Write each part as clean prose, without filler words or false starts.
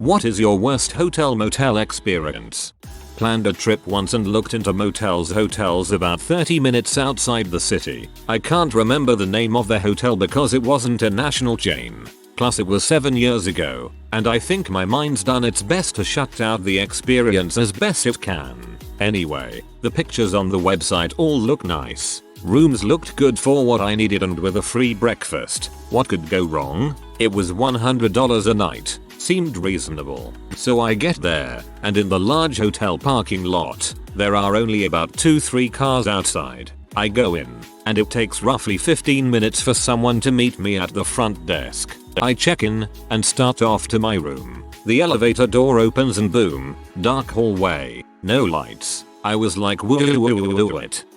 What is your worst hotel motel experience? Planned a trip once and looked into hotels about 30 minutes outside the city. I can't remember the name of the hotel because it wasn't a national chain. Plus it was 7 years ago, and I think my mind's done its best to shut out the experience as best it can. Anyway, the pictures on the website all look nice. Rooms looked good for what I needed and with a free breakfast. What could go wrong? It was $100 a night. Seemed reasonable. So I get there, and in the large hotel parking lot, there are only about 2-3 cars outside. I go in, and it takes roughly 15 minutes for someone to meet me at the front desk. I check in, and start off to my room. The elevator door opens and boom, dark hallway, no lights. I was like woo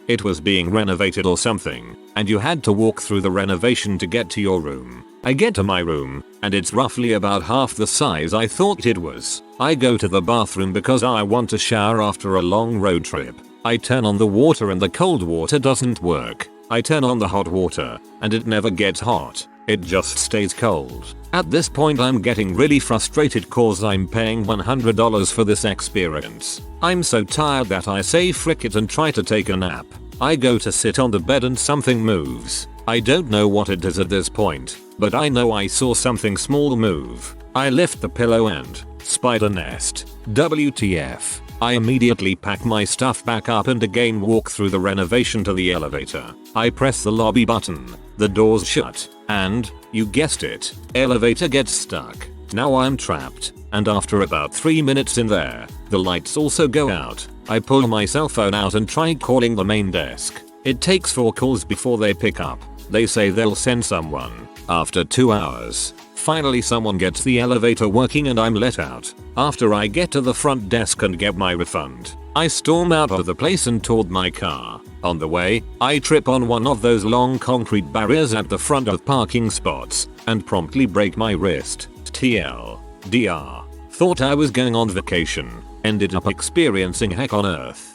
it was being renovated or something, and you had to walk through the renovation to get to your room. I get to my room, and it's roughly about half the size I thought it was. I go to the bathroom because I want to shower after a long road trip. I turn on the water and the cold water doesn't work. I turn on the hot water, and it never gets hot. It just stays cold. At this point I'm getting really frustrated cause I'm paying $100 for this experience. I'm so tired that I say frick it and try to take a nap. I go to sit on the bed and something moves. I don't know what it is at this point, but I know I saw something small move. I lift the pillow and spider nest. WTF. I immediately pack my stuff back up and again walk through the renovation to the elevator. I press the lobby button. The doors shut, and, you guessed it, elevator gets stuck. Now I'm trapped, and after about 3 minutes in there, the lights also go out. I pull my cell phone out and try calling the main desk. It takes 4 calls before they pick up. They say they'll send someone. After 2 hours, finally someone gets the elevator working and I'm let out. After I get to the front desk and get my refund, I storm out of the place and toward my car. On the way, I trip on one of those long concrete barriers at the front of parking spots and promptly break my wrist. TLDR. Thought I was going on vacation. Ended up experiencing heck on earth.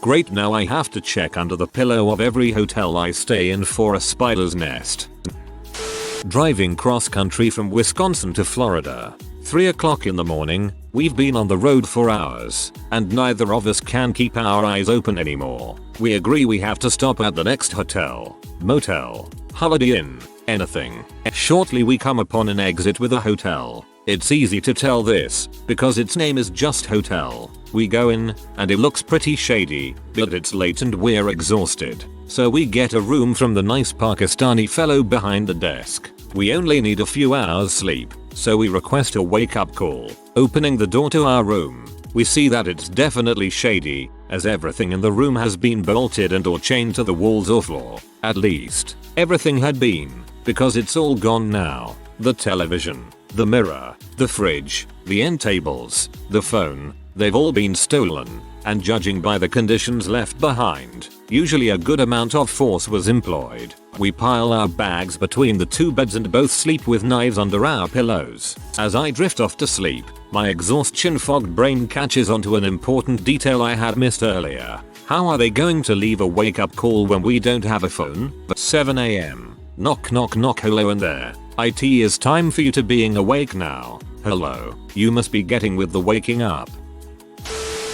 Great, now I have to check under the pillow of every hotel I stay in for a spider's nest. Driving cross country from Wisconsin to Florida. 3 o'clock in the morning, we've been on the road for hours, and neither of us can keep our eyes open anymore. We agree we have to stop at the next hotel, motel, holiday inn, anything. Shortly we come upon an exit with a hotel. It's easy to tell this, because its name is just hotel. We go in, and it looks pretty shady, but it's late and we're exhausted. So we get a room from the nice Pakistani fellow behind the desk. We only need a few hours sleep, so we request a wake-up call. Opening the door to our room, we see that it's definitely shady, as everything in the room has been bolted and or chained to the walls or floor. At least, everything had been, because it's all gone now. The television, the mirror, the fridge, the end tables, the phone, they've all been stolen, and judging by the conditions left behind, usually a good amount of force was employed. We pile our bags between the 2 beds and both sleep with knives under our pillows. As I drift off to sleep, my exhaustion-fogged brain catches onto an important detail I had missed earlier. How are they going to leave a wake-up call when we don't have a phone? 7 AM. Knock knock knock, hello in there. IT is time for you to being awake now. Hello. You must be getting with the waking up.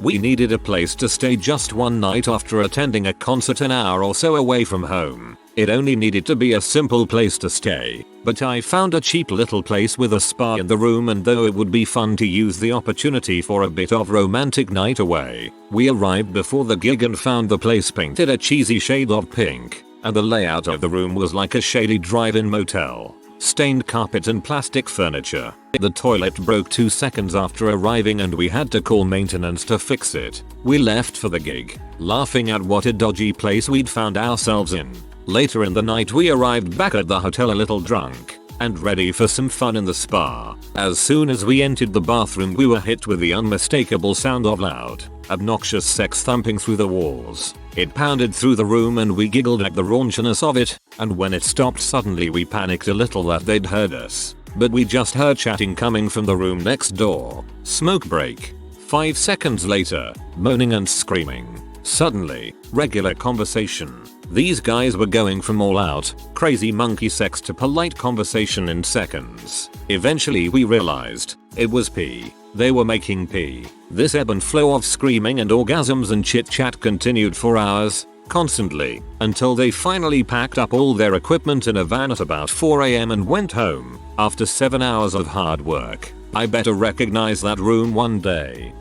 We needed a place to stay just one night after attending a concert an hour or so away from home. It only needed to be a simple place to stay, but I found a cheap little place with a spa in the room, and though it would be fun to use the opportunity for a bit of romantic night away, we arrived before the gig and found the place painted a cheesy shade of pink, and the layout of the room was like a shady drive-in motel. Stained carpet and plastic furniture. The toilet broke 2 seconds after arriving and we had to call maintenance to fix it. We left for the gig, laughing at what a dodgy place we'd found ourselves in. Later in the night we arrived back at the hotel a little drunk, and ready for some fun in the spa. As soon as we entered the bathroom we were hit with the unmistakable sound of loud, obnoxious sex thumping through the walls. It pounded through the room and we giggled at the raunchiness of it, and when it stopped suddenly we panicked a little that they'd heard us. But we just heard chatting coming from the room next door. Smoke break. 5 seconds later, moaning and screaming. Suddenly, regular conversation. These guys were going from all out, crazy monkey sex to polite conversation in seconds. Eventually we realized it was pee. They were making pee. This ebb and flow of screaming and orgasms and chit chat continued for hours, constantly, until they finally packed up all their equipment in a van at about 4 AM and went home, after 7 hours of hard work. I better recognize that room one day.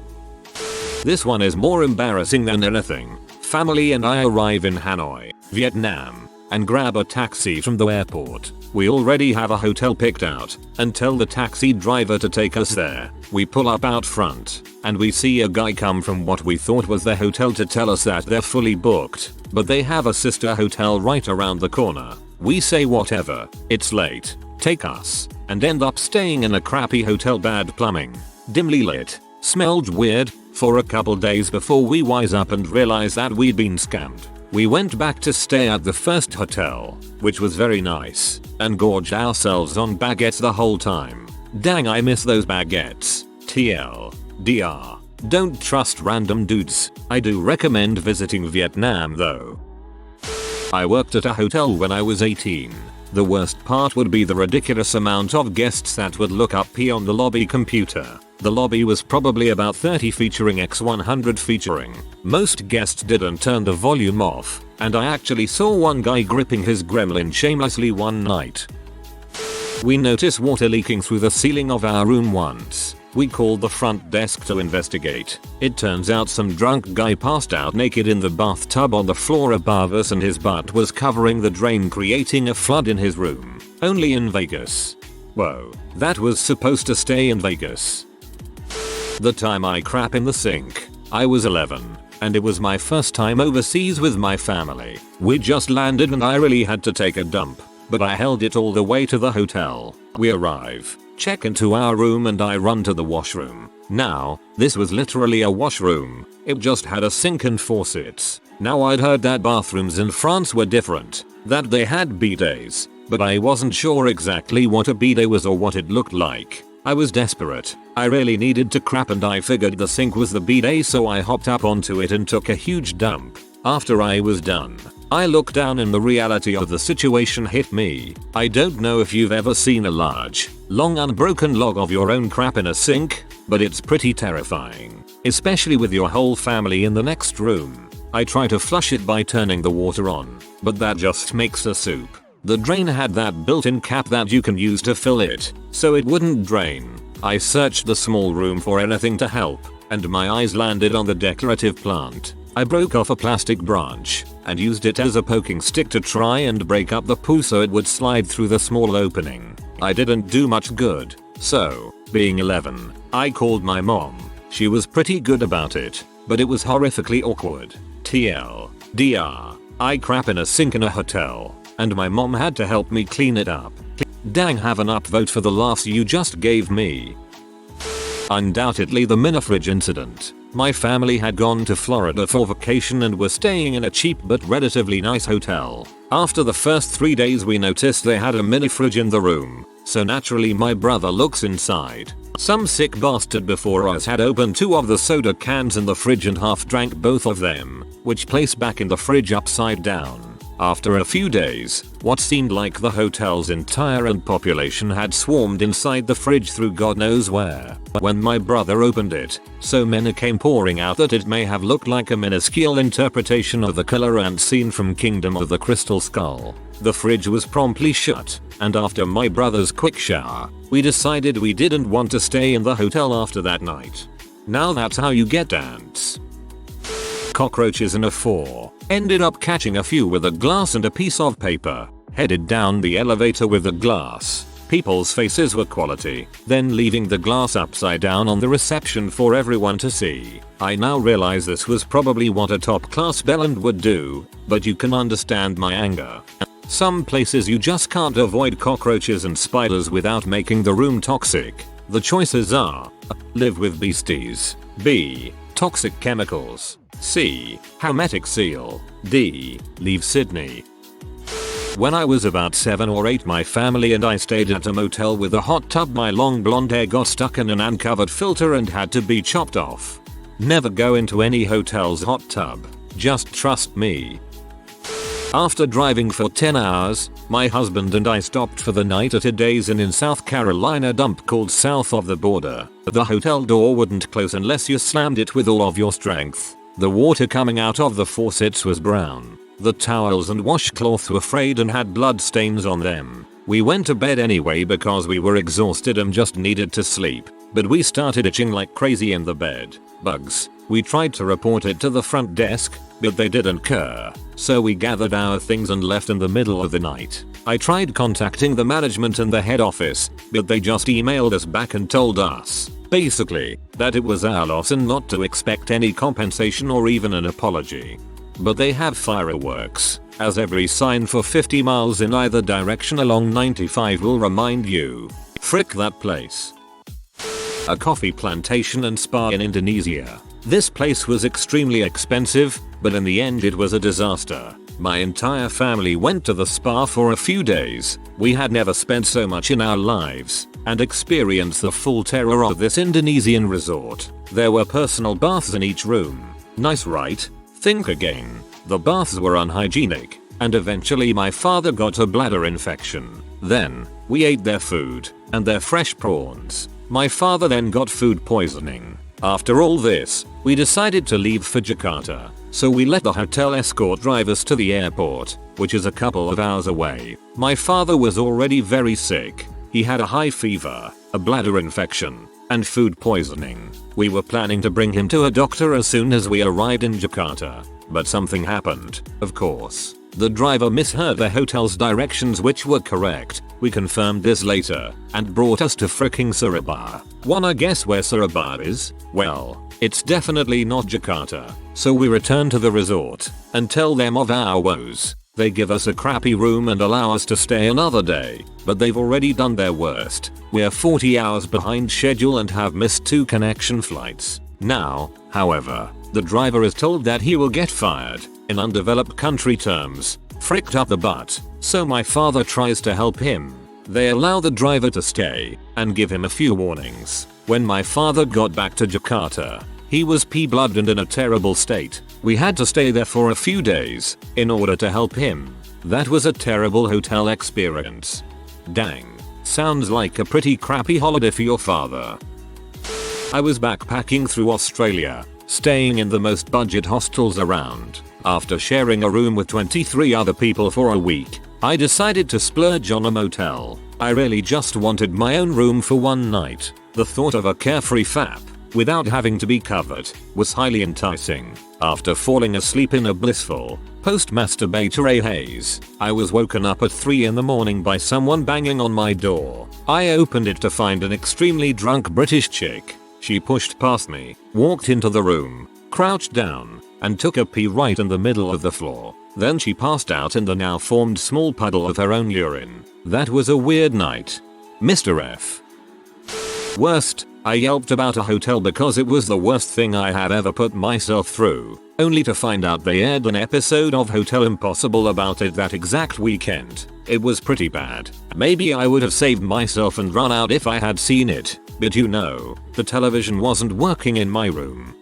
This one is more embarrassing than anything. Family and I arrive in Hanoi, Vietnam, and grab a taxi from the airport. We already have a hotel picked out and tell the taxi driver to take us there. We pull up out front and we see a guy come from what we thought was the hotel to tell us that they're fully booked, but they have a sister hotel right around the corner. We say whatever, it's late, take us, and end up staying in a crappy hotel, bad plumbing, dimly lit, smelled weird, for a couple days before we wise up and realize that we'd been scammed. We went back to stay at the first hotel, which was very nice, and gorged ourselves on baguettes the whole time. Dang, I miss those baguettes. TLDR. Don't trust random dudes. I do recommend visiting Vietnam though. I worked at a hotel when I was 18. The worst part would be the ridiculous amount of guests that would look up pee on the lobby computer. The lobby was probably about 30 featuring x100 featuring. Most guests didn't turn the volume off, and I actually saw one guy gripping his gremlin shamelessly one night. We noticed water leaking through the ceiling of our room once. We called the front desk to investigate. It turns out some drunk guy passed out naked in the bathtub on the floor above us and his butt was covering the drain, creating a flood in his room. Only in Vegas. Whoa, that was supposed to stay in Vegas. The time I crap in the sink. I was 11, and it was my first time overseas with my family. We just landed and I really had to take a dump, but I held it all the way to the hotel. We arrive, check into our room and I run to the washroom. Now, this was literally a washroom. It just had a sink and faucets. Now I'd heard that bathrooms in France were different, that they had bidets, but I wasn't sure exactly what a bidet was or what it looked like. I was desperate. I really needed to crap and I figured the sink was the bidet, so I hopped up onto it and took a huge dump. After I was done, I looked down and the reality of the situation hit me. I don't know if you've ever seen a large, long unbroken log of your own crap in a sink, but it's pretty terrifying, especially with your whole family in the next room. I try to flush it by turning the water on, but that just makes a soup. The drain had that built-in cap that you can use to fill it, so it wouldn't drain. I searched the small room for anything to help, and my eyes landed on the decorative plant. I broke off a plastic branch and used it as a poking stick to try and break up the poo so it would slide through the small opening. I didn't do much good, so, being 11, I called my mom. She was pretty good about it, but it was horrifically awkward. TLDR. I crap in a sink in a hotel, and my mom had to help me clean it up. Dang, have an upvote for the laughs you just gave me. Undoubtedly the mini fridge incident. My family had gone to Florida for vacation and were staying in a cheap but relatively nice hotel. After the first 3 days we noticed they had a mini fridge in the room, so naturally my brother looks inside. Some sick bastard before us had opened 2 of the soda cans in the fridge and half drank both of them, which placed back in the fridge upside down. After a few days, what seemed like the hotel's entire population had swarmed inside the fridge through God knows where. When my brother opened it, so many came pouring out that it may have looked like a minuscule interpretation of the killer ant scene from Kingdom of the Crystal Skull. The fridge was promptly shut, and after my brother's quick shower, we decided we didn't want to stay in the hotel after that night. Now that's how you get ants. Cockroaches in a 4. Ended up catching a few with a glass and a piece of paper. Headed down the elevator with the glass. People's faces were quality. Then leaving the glass upside down on the reception for everyone to see. I now realize this was probably what a top class bellend would do, but you can understand my anger. Some places you just can't avoid cockroaches and spiders without making the room toxic. The choices are: live with beasties, B. toxic chemicals, C. hermetic seal, D. leave Sydney. When I was about 7 or 8, my family and I stayed at a motel with a hot tub. My long blonde hair got stuck in an uncovered filter and had to be chopped off. Never go into any hotel's hot tub. Just trust me. After driving for 10 hours, my husband and I stopped for the night at a Days Inn in South Carolina dump called South of the Border. The hotel door wouldn't close unless you slammed it with all of your strength. The water coming out of the faucets was brown. The towels and washcloths were frayed and had blood stains on them. We went to bed anyway because we were exhausted and just needed to sleep. But we started itching like crazy in the bed. Bugs. We tried to report it to the front desk, but they didn't care. So we gathered our things and left in the middle of the night. I tried contacting the management and the head office, but they just emailed us back and told us, basically, that it was our loss and not to expect any compensation or even an apology. But they have fireworks, as every sign for 50 miles in either direction along 95 will remind you. Frick that place. A coffee plantation and spa in Indonesia. This place was extremely expensive, but in the end it was a disaster. My entire family went to the spa for a few days. We had never spent so much in our lives, and experienced the full terror of this Indonesian resort. There were personal baths in each room. Nice, right? Think again. The baths were unhygienic, and eventually my father got a bladder infection. Then, we ate their food, and their fresh prawns. My father then got food poisoning. After all this, we decided to leave for Jakarta, so we let the hotel escort drive us to the airport, which is a couple of hours away. My father was already very sick. He had a high fever, a bladder infection, and food poisoning. We were planning to bring him to a doctor as soon as we arrived in Jakarta, but something happened, of course. The driver misheard the hotel's directions, which were correct. We confirmed this later, and brought us to fricking Surabaya. Wanna guess where Surabaya is? Well, it's definitely not Jakarta. So we return to the resort, and tell them of our woes. They give us a crappy room and allow us to stay another day, but they've already done their worst. We're 40 hours behind schedule and have missed 2 connection flights. Now, however, the driver is told that he will get fired. In undeveloped country terms, fricked up the butt. So my father tries to help him. They allow the driver to stay, and give him a few warnings. When my father got back to Jakarta, he was pea-blood and in a terrible state. We had to stay there for a few days, in order to help him. That was a terrible hotel experience. Dang. Sounds like a pretty crappy holiday for your father. I was backpacking through Australia, staying in the most budget hostels around. After sharing a room with 23 other people for a week, I decided to splurge on a motel. I really just wanted my own room for one night. The thought of a carefree fap, without having to be covered, was highly enticing. After falling asleep in a blissful, post-masturbatory haze, I was woken up at 3 in the morning by someone banging on my door. I opened it to find an extremely drunk British chick. She pushed past me, walked into the room, crouched down, and took a pee right in the middle of the floor. Then she passed out in the now formed small puddle of her own urine. That was a weird night. Mr. F. Worst, I yelped about a hotel because it was the worst thing I had ever put myself through, only to find out they aired an episode of Hotel Impossible about it that exact weekend. It was pretty bad. Maybe I would have saved myself and run out if I had seen it, but you know, the television wasn't working in my room.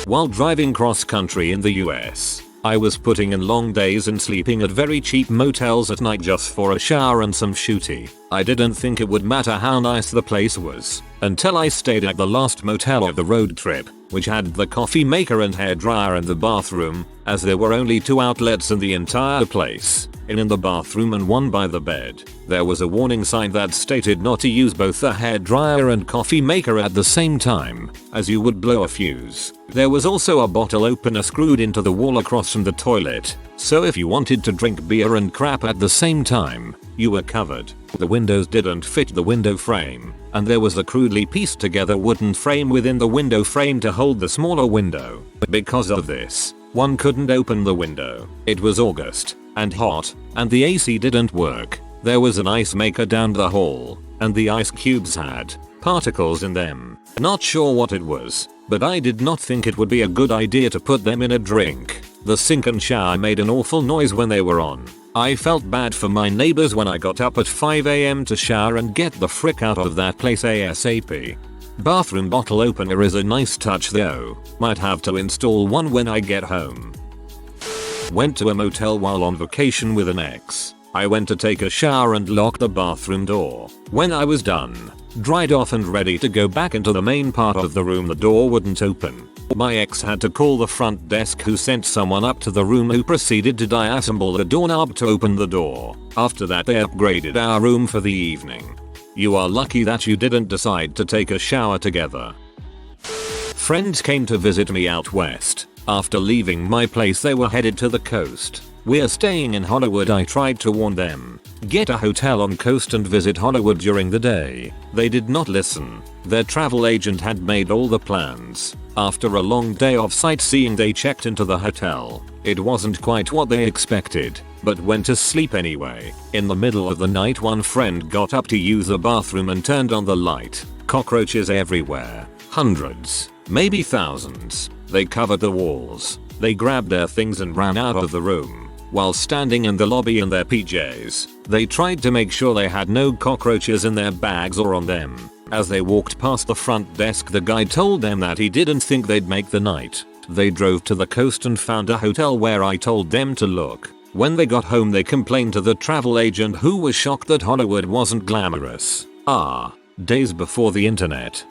While driving cross country in the US, I was putting in long days and sleeping at very cheap motels at night just for a shower and some shooty. I didn't think it would matter how nice the place was, until I stayed at the last motel of the road trip, which had the coffee maker and hairdryer in the bathroom, as there were only 2 outlets in the entire place, in the bathroom and one by the bed. There was a warning sign that stated not to use both the hairdryer and coffee maker at the same time, as you would blow a fuse. There was also a bottle opener screwed into the wall across from the toilet, so if you wanted to drink beer and crap at the same time, you were covered. The windows didn't fit the window frame, and there was a crudely pieced together wooden frame within the window frame to hold the smaller window. Because of this, one couldn't open the window. It was August, and hot, and the AC didn't work. There was an ice maker down the hall, and the ice cubes had particles in them. Not sure what it was, but I did not think it would be a good idea to put them in a drink. The sink and shower made an awful noise when they were on. I felt bad for my neighbors when I got up at 5 AM to shower and get the frick out of that place ASAP. Bathroom bottle opener is a nice touch though. Might have to install one when I get home. Went to a motel while on vacation with an ex. I went to take a shower and locked the bathroom door. When I was done, dried off and ready to go back into the main part of the room, the door wouldn't open. My ex had to call the front desk, who sent someone up to the room who proceeded to disassemble the doorknob to open the door. After that, they upgraded our room for the evening. You are lucky that you didn't decide to take a shower together. Friends came to visit me out west. After leaving my place, they were headed to the coast. We're staying in Hollywood. I tried to warn them, get a hotel on coast and visit Hollywood during the day. They did not listen. Their travel agent had made all the plans. After a long day of sightseeing, they checked into the hotel. It wasn't quite what they expected, but went to sleep anyway. In the middle of the night, one friend got up to use the bathroom and turned on the light. Cockroaches everywhere. Hundreds, maybe thousands. They covered the walls. They grabbed their things and ran out of the room. While standing in the lobby in their PJs, they tried to make sure they had no cockroaches in their bags or on them. As they walked past the front desk, the guy told them that he didn't think they'd make the night. They drove to the coast and found a hotel where I told them to look. When they got home, they complained to the travel agent, who was shocked that Hollywood wasn't glamorous. Days before the internet.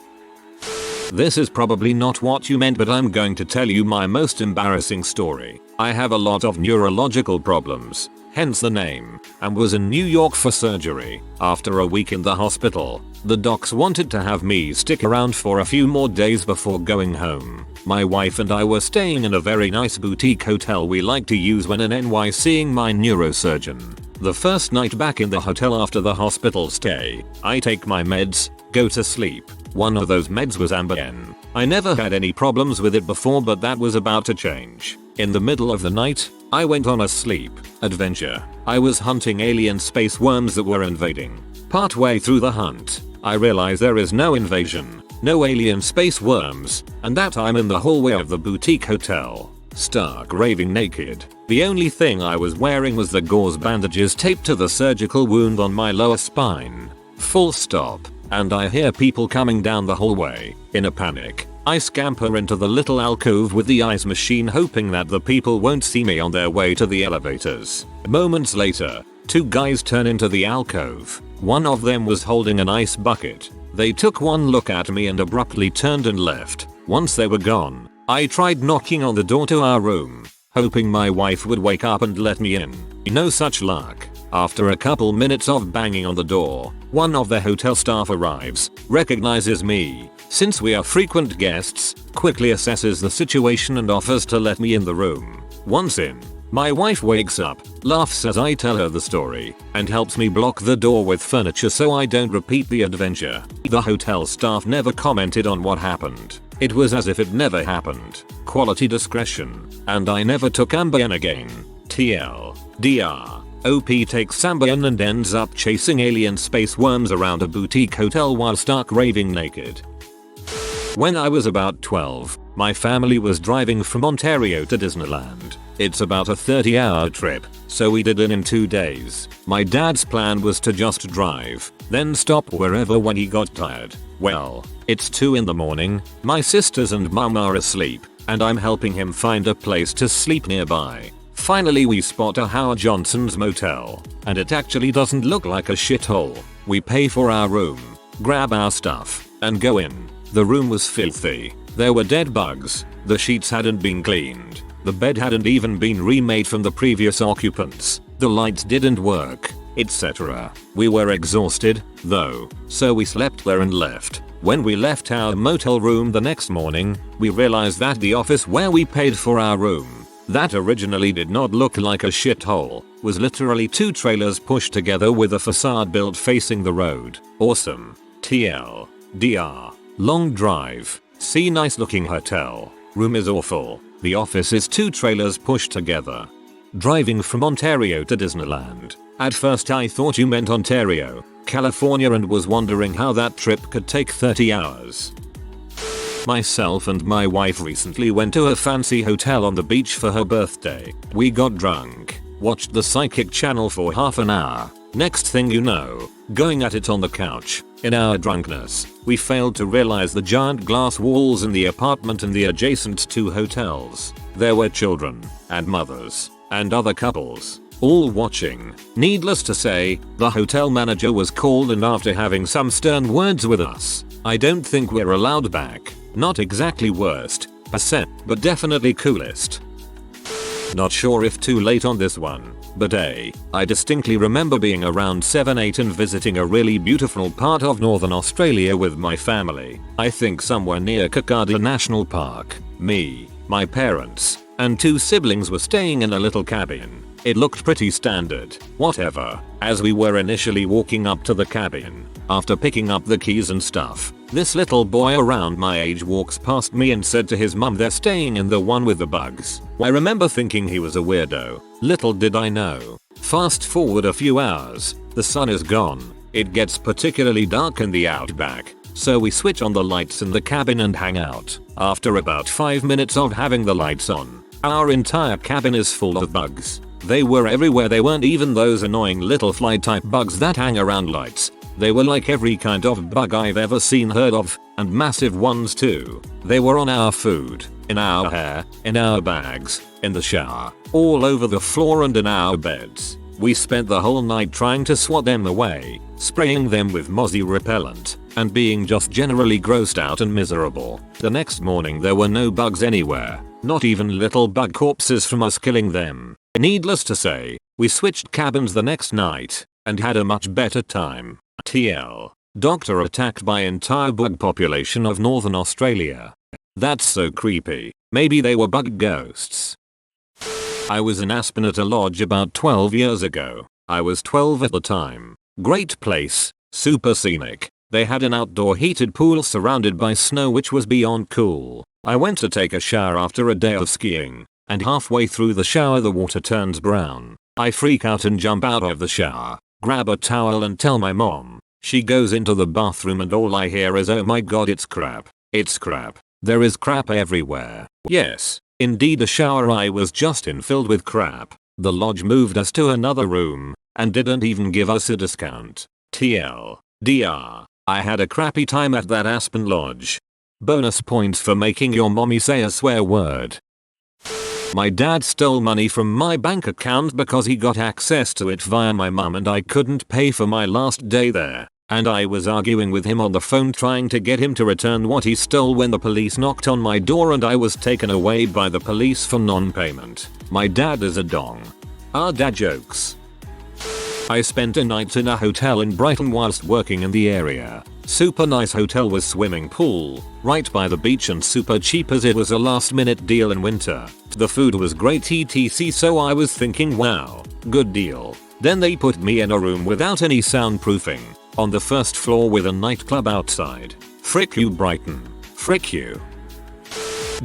This is probably not what you meant, but I'm going to tell you my most embarrassing story. I have a lot of neurological problems, hence the name, and was in New York for surgery. After a week in the hospital, the docs wanted to have me stick around for a few more days before going home. My wife and I were staying in a very nice boutique hotel we like to use when in NY seeing my neurosurgeon. The first night back in the hotel after the hospital stay, I take my meds, go to sleep. One of those meds was Ambien. I never had any problems with it before, but that was about to change. In the middle of the night, I went on a sleep adventure. I was hunting alien space worms that were invading. Partway through the hunt, I realized there is no invasion, no alien space worms, and that I'm in the hallway of the boutique hotel, stark raving naked. The only thing I was wearing was the gauze bandages taped to the surgical wound on my lower spine. Full stop. And I hear people coming down the hallway. In a panic, I scamper into the little alcove with the ice machine, hoping that the people won't see me on their way to the elevators. Moments later, two guys turn into the alcove. One of them was holding an ice bucket. They took one look at me and abruptly turned and left. Once they were gone, I tried knocking on the door to our room, hoping my wife would wake up and let me in. No such luck. After a couple minutes of banging on the door, one of the hotel staff arrives, recognizes me, since we are frequent guests, quickly assesses the situation and offers to let me in the room. Once in, my wife wakes up, laughs as I tell her the story, and helps me block the door with furniture so I don't repeat the adventure. The hotel staff never commented on what happened. It was as if it never happened. Quality discretion. And I never took Ambien again. TLDR. OP takes Ambien and ends up chasing alien space worms around a boutique hotel while stark raving naked. When I was about 12, my family was driving from Ontario to Disneyland. It's about a 30-hour trip, so we did it in 2 days. My dad's plan was to just drive, then stop wherever when he got tired. Well, it's 2 in the morning, my sisters and mum are asleep, and I'm helping him find a place to sleep nearby. Finally we spot a Howard Johnson's motel, and it actually doesn't look like a shithole. We pay for our room, grab our stuff, and go in. The room was filthy. There were dead bugs, the sheets hadn't been cleaned, the bed hadn't even been remade from the previous occupants, the lights didn't work, etc. We were exhausted, though, so we slept there and left. When we left our motel room the next morning, we realized that the office where we paid for our room, that originally did not look like a shithole, was literally 2 trailers pushed together with a facade built facing the road. Awesome. TLDR. Long drive. See nice looking hotel. Room is awful. The office is 2 trailers pushed together. Driving from Ontario to Disneyland. At first I thought you meant Ontario, California, and was wondering how that trip could take 30 hours. Myself and my wife recently went to a fancy hotel on the beach for her birthday. We got drunk, watched the Psychic channel for half an hour. Next thing you know, going at it on the couch. In our drunkenness, we failed to realize the giant glass walls in the apartment and the adjacent 2 hotels. There were children and mothers and other couples, all watching. Needless to say, the hotel manager was called, and after having some stern words with us, I don't think we're allowed back. Not exactly worst percent, but definitely coolest. Not sure if too late on this one, but I distinctly remember being around 7-8 and visiting a really beautiful part of northern Australia with my family. I think somewhere near Kakadu National Park. Me, my parents, and 2 siblings were staying in a little cabin. It looked pretty standard, whatever. As we were initially walking up to the cabin, after picking up the keys and stuff, this little boy around my age walks past me and said to his mum they're staying in the one with the bugs. I remember thinking he was a weirdo. Little did I know. Fast forward a few hours, the sun is gone. It gets particularly dark in the outback, so we switch on the lights in the cabin and hang out. After about 5 minutes of having the lights on, our entire cabin is full of bugs. They were everywhere. They weren't even those annoying little fly type bugs that hang around lights. They were like every kind of bug I've ever seen, heard of, and massive ones too. They were on our food, in our hair, in our bags, in the shower, all over the floor and in our beds. We spent the whole night trying to swat them away, spraying them with mozzie repellent, and being just generally grossed out and miserable. The next morning there were no bugs anywhere, not even little bug corpses from us killing them. Needless to say, we switched cabins the next night, and had a much better time. TL. Doctor attacked by entire bug population of northern Australia. That's so creepy. Maybe they were bug ghosts. I was in Aspen at a lodge about 12 years ago. I was 12 at the time. Great place, super scenic. They had an outdoor heated pool surrounded by snow which was beyond cool. I went to take a shower after a day of skiing, and halfway through the shower the water turns brown. I freak out and jump out of the shower, grab a towel and tell my mom. She goes into the bathroom and all I hear is, "Oh my god, it's crap. It's crap. There is crap everywhere." Yes, indeed the shower I was just in filled with crap. The lodge moved us to another room, and didn't even give us a discount. TLDR. I had a crappy time at that Aspen lodge. Bonus points for making your mommy say a swear word. My dad stole money from my bank account because he got access to it via my mum and I couldn't pay for my last day there. And I was arguing with him on the phone trying to get him to return what he stole when the police knocked on my door and I was taken away by the police for non-payment. My dad is a dong. Our dad jokes. I spent a night in a hotel in Brighton whilst working in the area. Super nice hotel with swimming pool, right by the beach and super cheap as it was a last minute deal in winter. The food was great etc, so I was thinking wow, good deal. Then they put me in a room without any soundproofing, on the first floor with a nightclub outside. Frick you Brighton. Frick you.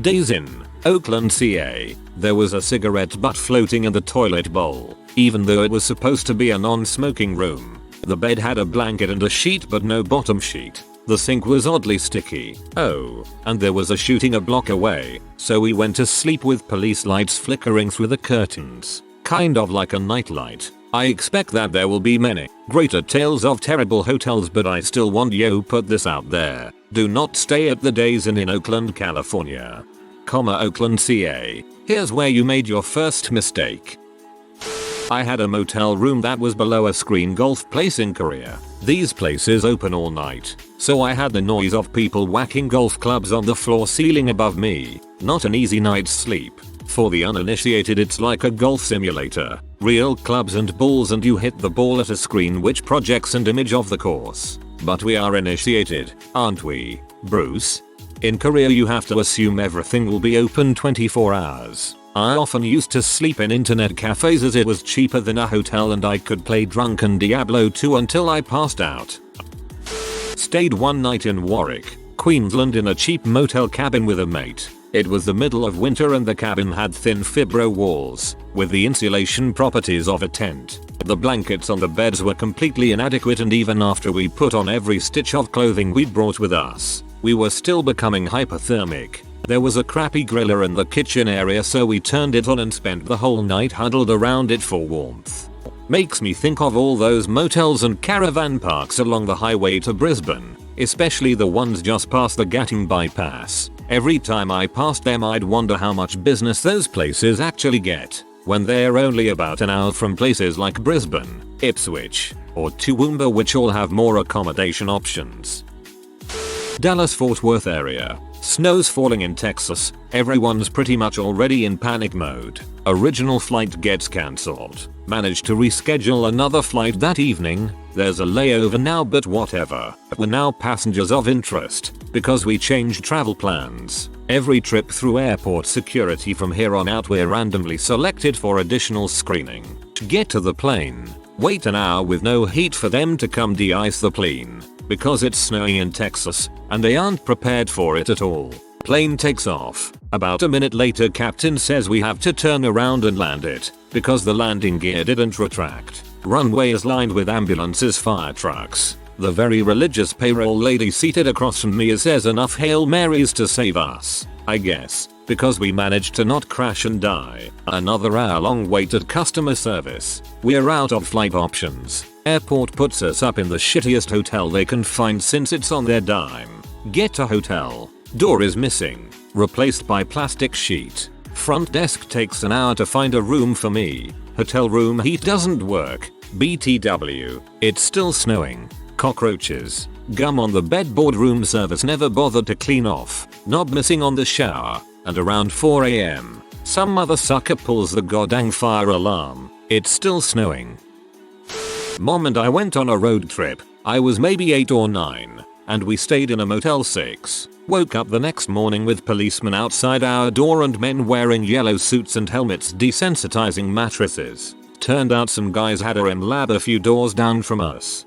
Days in Oakland CA. There was a cigarette butt floating in the toilet bowl, even though it was supposed to be a non-smoking room. The bed had a blanket and a sheet but no bottom sheet. The sink was oddly sticky. Oh, and there was a shooting a block away, so we went to sleep with police lights flickering through the curtains. Kind of like a nightlight. I expect that there will be many greater tales of terrible hotels, but I still want to put this out there. Do not stay at the Days Inn in Oakland, California. Oakland CA. Here's where you made your first mistake. I had a motel room that was below a screen golf place in Korea. These places open all night, so I had the noise of people whacking golf clubs on the floor ceiling above me. Not an easy night's sleep. For the uninitiated, it's like a golf simulator. Real clubs and balls and you hit the ball at a screen which projects an image of the course. But we are initiated, aren't we, Bruce? In Korea you have to assume everything will be open 24 hours. I often used to sleep in internet cafes as it was cheaper than a hotel and I could play Drunken Diablo 2 until I passed out. Stayed one night in Warwick, Queensland in a cheap motel cabin with a mate. It was the middle of winter and the cabin had thin fibro walls, with the insulation properties of a tent. The blankets on the beds were completely inadequate and even after we put on every stitch of clothing we'd brought with us, we were still becoming hypothermic. There was a crappy griller in the kitchen area so we turned it on and spent the whole night huddled around it for warmth. Makes me think of all those motels and caravan parks along the highway to Brisbane, especially the ones just past the Gatting bypass. Every time I passed them I'd wonder how much business those places actually get. when they're only about an hour from places like Brisbane, Ipswich, or Toowoomba, which all have more accommodation options. Dallas-Fort Worth area. Snow's falling in Texas, everyone's pretty much already in panic mode. Original flight gets cancelled. Managed to reschedule another flight that evening. There's a layover now, but whatever. We're now passengers of interest because we changed travel plans. Every trip through airport security from here on out we're randomly selected for additional screening. To get to the plane, wait an hour with no heat for them to come de-ice the plane. Because it's snowing in Texas and they aren't prepared for it at all. Plane takes off. About a minute later, captain says we have to turn around and land it because the landing gear didn't retract. Runway is lined with ambulances, fire trucks. The very religious payroll lady seated across from me says enough Hail Marys to save us, I guess, because we managed to not crash and die. Another hour-long wait at customer service. We're out of flight options. Airport puts us up in the shittiest hotel they can find since it's on their dime. Get to hotel. Door is missing. Replaced by plastic sheet. Front desk takes an hour to find a room for me. Hotel room heat doesn't work. BTW. It's still snowing. Cockroaches. Gum on the bed. Boardroom service never bothered to clean off. Knob missing on the shower. And around 4 AM, some mother sucker pulls the goddamn fire alarm. It's still snowing. Mom and I went on a road trip. I was maybe 8 or 9. And we stayed in a Motel 6. Woke up the next morning with policemen outside our door and men wearing yellow suits and helmets desensitizing mattresses. Turned out some guys had her in lab a few doors down from us.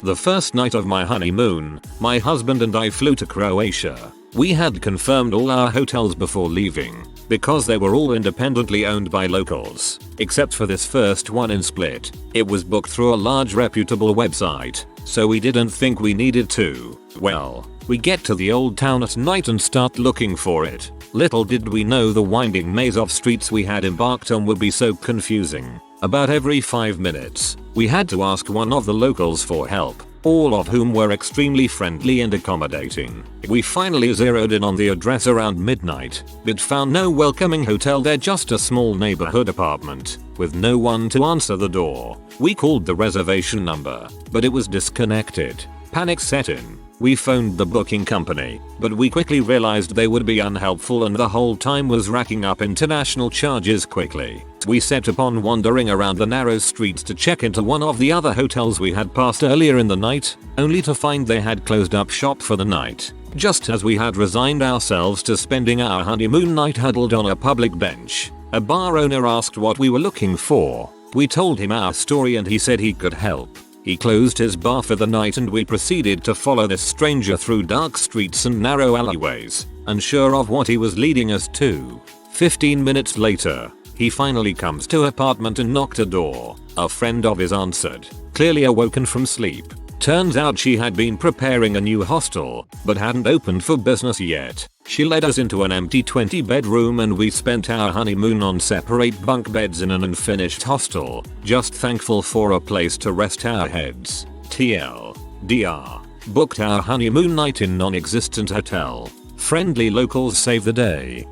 The first night of my honeymoon, my husband and I flew to Croatia. We had confirmed all our hotels before leaving, because they were all independently owned by locals, except for this first one in Split. It was booked through a large reputable website, so we didn't think we needed to. Well, we get to the old town at night and start looking for it. Little did we know the winding maze of streets we had embarked on would be so confusing. About every 5 minutes, we had to ask one of the locals for help, all of whom were extremely friendly and accommodating. We finally zeroed in on the address around midnight, but found no welcoming hotel there, just a small neighborhood apartment, with no one to answer the door. We called the reservation number, but it was disconnected. Panic set in. We phoned the booking company, but we quickly realized they would be unhelpful and the whole time was racking up international charges quickly. We set upon wandering around the narrow streets to check into one of the other hotels we had passed earlier in the night, only to find they had closed up shop for the night. Just as we had resigned ourselves to spending our honeymoon night huddled on a public bench, a bar owner asked what we were looking for. We told him our story and he said he could help. He closed his bar for the night and we proceeded to follow this stranger through dark streets and narrow alleyways, unsure of what he was leading us to. 15 minutes later, he finally comes to apartment and knocked a door. A friend of his answered, clearly awoken from sleep. Turns out she had been preparing a new hostel, but hadn't opened for business yet. She led us into an empty 20-bedroom and we spent our honeymoon on separate bunk beds in an unfinished hostel, just thankful for a place to rest our heads. TLDR. Booked our honeymoon night in non-existent hotel. Friendly locals save the day.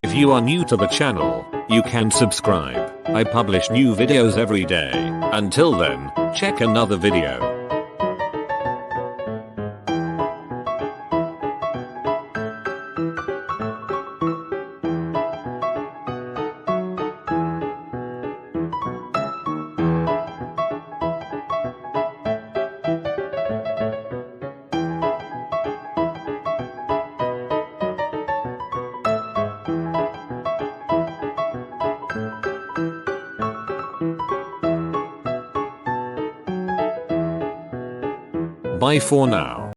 If you are new to the channel, you can subscribe. I publish new videos every day. Until then, check another video. Bye for now.